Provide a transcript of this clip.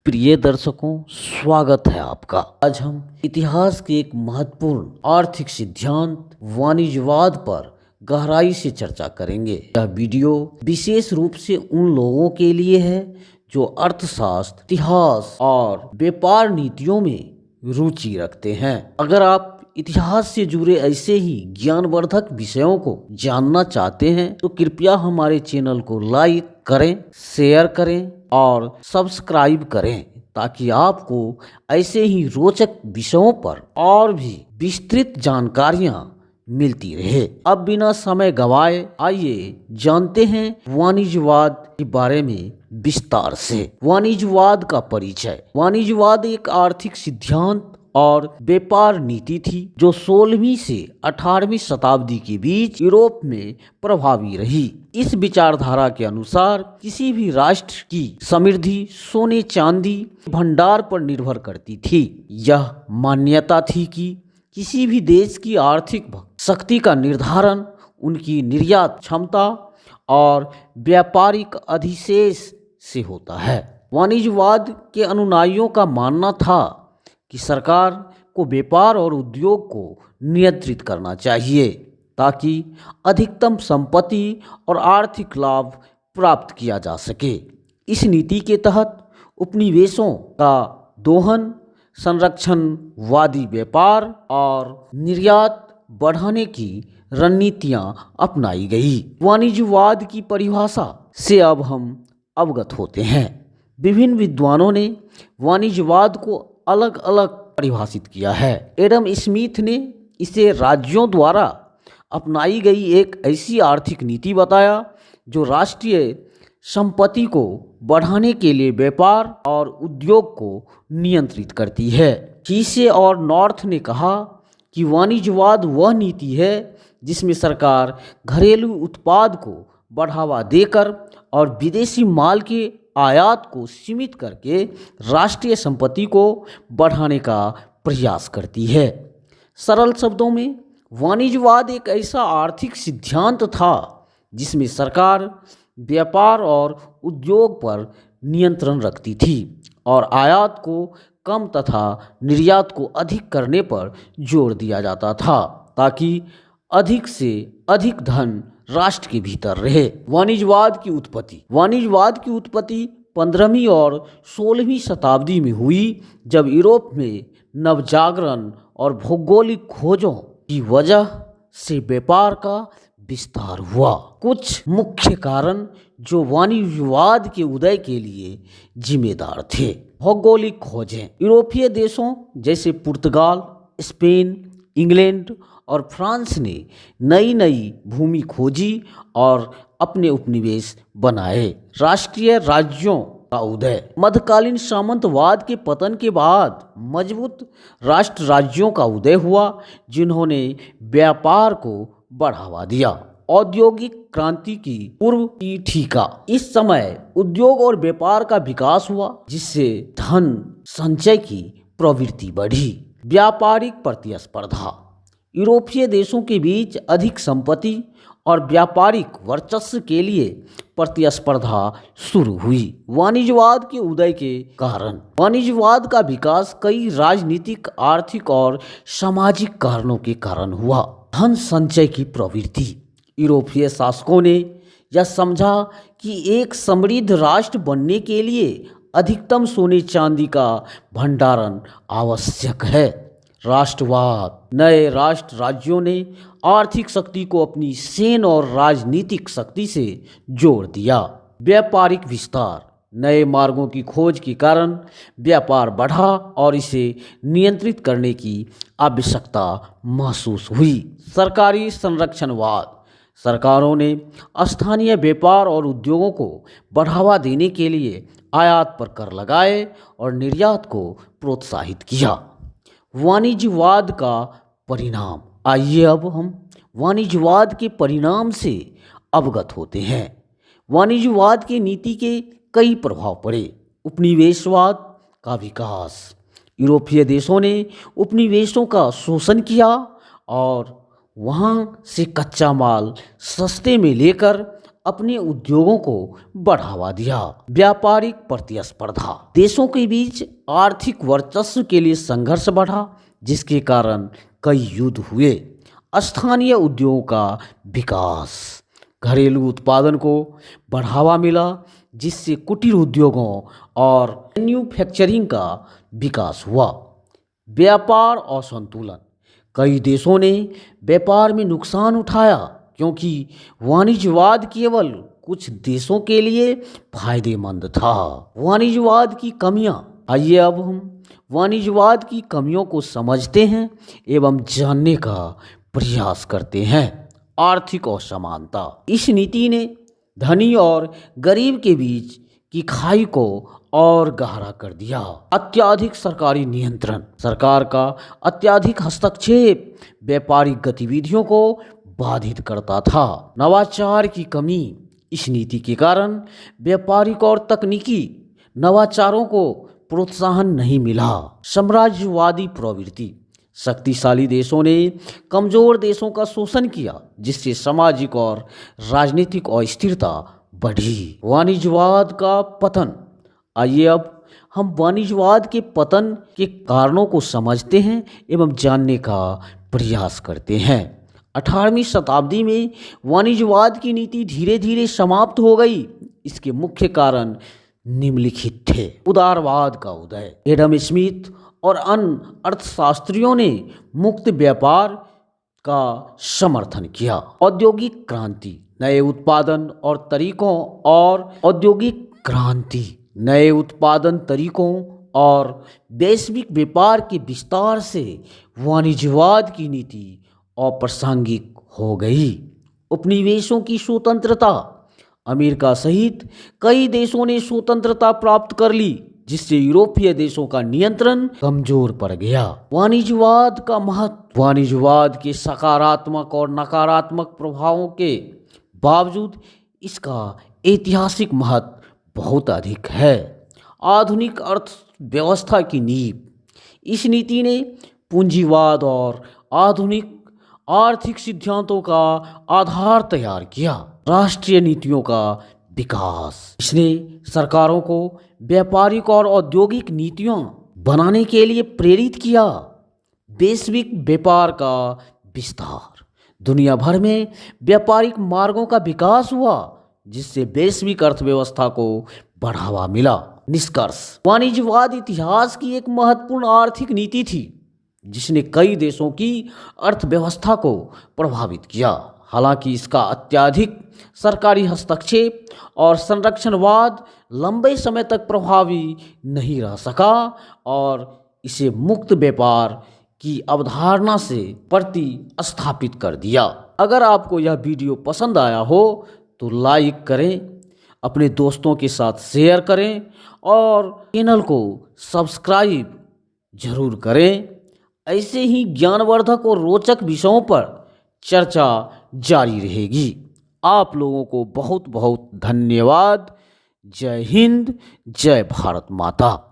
प्रिय दर्शकों, स्वागत है आपका। आज हम इतिहास के एक महत्वपूर्ण आर्थिक सिद्धांत वाणिज्यवाद पर गहराई से चर्चा करेंगे। यह वीडियो विशेष रूप से उन लोगों के लिए है जो अर्थशास्त्र, इतिहास और व्यापार नीतियों में रुचि रखते हैं। अगर आप इतिहास से जुड़े ऐसे ही ज्ञानवर्धक विषयों को जानना चाहते हैं तो कृपया हमारे चैनल को लाइक करें, शेयर करें और सब्सक्राइब करें ताकि आपको ऐसे ही रोचक विषयों पर और भी विस्तृत जानकारियां मिलती रहे। अब बिना समय गवाए आइए जानते हैं वाणिज्यवाद के बारे में विस्तार से। वाणिज्यवाद का परिचय। वाणिज्यवाद एक आर्थिक सिद्धांत और व्यापार नीति थी जो 16वीं से 18वीं शताब्दी के बीच यूरोप में प्रभावी रही। इस विचारधारा के अनुसार किसी भी राष्ट्र की समृद्धि सोने चांदी भंडार पर निर्भर करती थी। यह मान्यता थी कि किसी भी देश की आर्थिक शक्ति का निर्धारण उनकी निर्यात क्षमता और व्यापारिक अधिशेष से होता है। वाणिज्यवाद के अनुयायियों का मानना था कि सरकार को व्यापार और उद्योग को नियंत्रित करना चाहिए ताकि अधिकतम संपत्ति और आर्थिक लाभ प्राप्त किया जा सके। इस नीति के तहत उपनिवेशों का दोहन, संरक्षणवादी व्यापार और निर्यात बढ़ाने की रणनीतियां अपनाई गई। वाणिज्यवाद की परिभाषा से अब हम अवगत होते हैं। विभिन्न विद्वानों ने वाणिज्यवाद को अलग अलग परिभाषित किया है। एडम स्मिथ ने इसे राज्यों द्वारा अपनाई गई एक ऐसी आर्थिक नीति बताया जो राष्ट्रीय संपत्ति को बढ़ाने के लिए व्यापार और उद्योग को नियंत्रित करती है। कीसे और नॉर्थ ने कहा कि वाणिज्यवाद वह नीति है जिसमें सरकार घरेलू उत्पाद को बढ़ावा देकर और विदेशी माल के आयात को सीमित करके राष्ट्रीय संपत्ति को बढ़ाने का प्रयास करती है। सरल शब्दों में वाणिज्यवाद एक ऐसा आर्थिक सिद्धांत था जिसमें सरकार व्यापार और उद्योग पर नियंत्रण रखती थी और आयात को कम तथा निर्यात को अधिक करने पर जोर दिया जाता था ताकि अधिक से अधिक धन राष्ट्र के भीतर रहे। वाणिज्यवाद की उत्पत्ति। वाणिज्यवाद की उत्पत्ति 15वीं और 16वीं शताब्दी में हुई जब यूरोप में नवजागरण और भौगोलिक खोजों की वजह से व्यापार का विस्तार हुआ। कुछ मुख्य कारण जो वाणिज्यवाद के उदय के लिए जिम्मेदार थे। भौगोलिक खोजें। यूरोपीय देशों जैसे पुर्तगाल, स्पेन, इंग्लैंड और फ्रांस ने नई नई भूमि खोजी और अपने उपनिवेश बनाए। राष्ट्रीय राज्यों का उदय। मध्यकालीन सामंतवाद के पतन के बाद मजबूत राष्ट्र राज्यों का उदय हुआ जिन्होंने व्यापार को बढ़ावा दिया। औद्योगिक क्रांति की पूर्व की ठीका। इस समय उद्योग और व्यापार का विकास हुआ जिससे धन संचय की प्रवृत्ति बढ़ी। व्यापारिक प्रतिस्पर्धा। यूरोपीय देशों के बीच अधिक संपत्ति और व्यापारिक वर्चस्व के लिए प्रतिस्पर्धा शुरू हुई। वाणिज्यवाद के उदय के कारण। वाणिज्यवाद का विकास कई राजनीतिक, आर्थिक और सामाजिक कारणों के कारण हुआ। धन संचय की प्रवृत्ति। यूरोपीय शासकों ने यह समझा कि एक समृद्ध राष्ट्र बनने के लिए अधिकतम सोने चांदी का भंडारण आवश्यक है। राष्ट्रवाद। नए राष्ट्र राज्यों ने आर्थिक शक्ति को अपनी सैन्य और राजनीतिक शक्ति से जोड़ दिया। व्यापारिक विस्तार। नए मार्गों की खोज के कारण व्यापार बढ़ा और इसे नियंत्रित करने की आवश्यकता महसूस हुई। सरकारी संरक्षणवाद। सरकारों ने स्थानीय व्यापार और उद्योगों को बढ़ावा देने के लिए आयात पर कर लगाए और निर्यात को प्रोत्साहित किया। वाणिज्यवाद का परिणाम। आइए अब हम वाणिज्यवाद के परिणाम से अवगत होते हैं। वाणिज्यवाद की नीति के कई प्रभाव पड़े। उपनिवेशवाद का विकास। यूरोपीय देशों ने उपनिवेशों का शोषण किया और वहां से कच्चा माल सस्ते में लेकर अपने उद्योगों को बढ़ावा दिया। व्यापारिक प्रतिस्पर्धा, देशों के बीच आर्थिक वर्चस्व के लिए संघर्ष बढ़ा, जिसके कारण कई युद्ध हुए। स्थानीय उद्योगों का विकास, घरेलू उत्पादन को बढ़ावा मिला, जिससे कुटीर उद्योगों और मैन्युफैक्चरिंग का विकास हुआ। व्यापार असंतुलन, कई देशों ने व्यापार में नुकसान उठाया क्योंकि वाणिज्यवाद केवल कुछ देशों के लिए फायदेमंद था। वाणिज्यवाद की कमियां, आइए अब हम वाणिज्यवाद की कमियों को समझते हैं एवं जानने का प्रयास करते हैं। आर्थिक असमानता, इस नीति ने धनी और गरीब के बीच की खाई को और गहरा कर दिया। अत्यधिक सरकारी नियंत्रण, सरकार का अत्यधिक हस्तक्षेप व्यापारिक गतिविधियों को बाधित करता था। नवाचार की कमी, इस नीति के कारण व्यापारिक और तकनीकी नवाचारों को प्रोत्साहन नहीं मिला। साम्राज्यवादी प्रवृत्ति, शक्तिशाली देशों ने कमजोर देशों का शोषण किया, जिससे सामाजिक और राजनीतिक अस्थिरता बढ़ी। वाणिज्यवाद का पतन, आइए अब हम वाणिज्यवाद के पतन के कारणों को समझते हैं एवं जानने का प्रयास करते हैं। 18वीं शताब्दी में वाणिज्यवाद की नीति धीरे धीरे समाप्त हो गई। इसके मुख्य कारण निम्नलिखित थे। उदारवाद का उदय, एडम स्मिथ और अन्य अर्थशास्त्रियों ने मुक्त व्यापार का समर्थन किया। औद्योगिक क्रांति, नए उत्पादन और तरीकों और औद्योगिक क्रांति, नए उत्पादन तरीकों और वैश्विक व्यापार के विस्तार से वाणिज्यवाद की नीति अप्रासंगिक हो गई। उपनिवेशों की स्वतंत्रता, अमेरिका सहित कई देशों ने स्वतंत्रता प्राप्त कर ली, जिससे यूरोपीय देशों का नियंत्रण कमजोर पड़ गया। वाणिज्यवाद का महत्व, वाणिज्यवाद के सकारात्मक और नकारात्मक प्रभावों के बावजूद इसका ऐतिहासिक महत्व बहुत अधिक है। आधुनिक अर्थव्यवस्था की नींव, इस नीति ने पूंजीवाद और आधुनिक आर्थिक सिद्धांतों का आधार तैयार किया। राष्ट्रीय नीतियों का विकास, इसने सरकारों को व्यापारिक और औद्योगिक नीतियां बनाने के लिए प्रेरित किया। वैश्विक व्यापार का विस्तार, दुनिया भर में व्यापारिक मार्गों का विकास हुआ, जिससे वैश्विक अर्थव्यवस्था को बढ़ावा मिला। निष्कर्ष, वाणिज्यवाद इतिहास की एक महत्वपूर्ण आर्थिक नीति थी, जिसने कई देशों की अर्थव्यवस्था को प्रभावित किया। हालांकि इसका अत्यधिक सरकारी हस्तक्षेप और संरक्षणवाद लंबे समय तक प्रभावी नहीं रह सका और इसे मुक्त व्यापार की अवधारणा से प्रतिस्थापित कर दिया। अगर आपको यह वीडियो पसंद आया हो तो लाइक करें, अपने दोस्तों के साथ शेयर करें और चैनल को सब्सक्राइब जरूर करें। ऐसे ही ज्ञानवर्धक और रोचक विषयों पर चर्चा जारी रहेगी। आप लोगों को बहुत बहुत धन्यवाद। जय हिंद, जय भारत माता।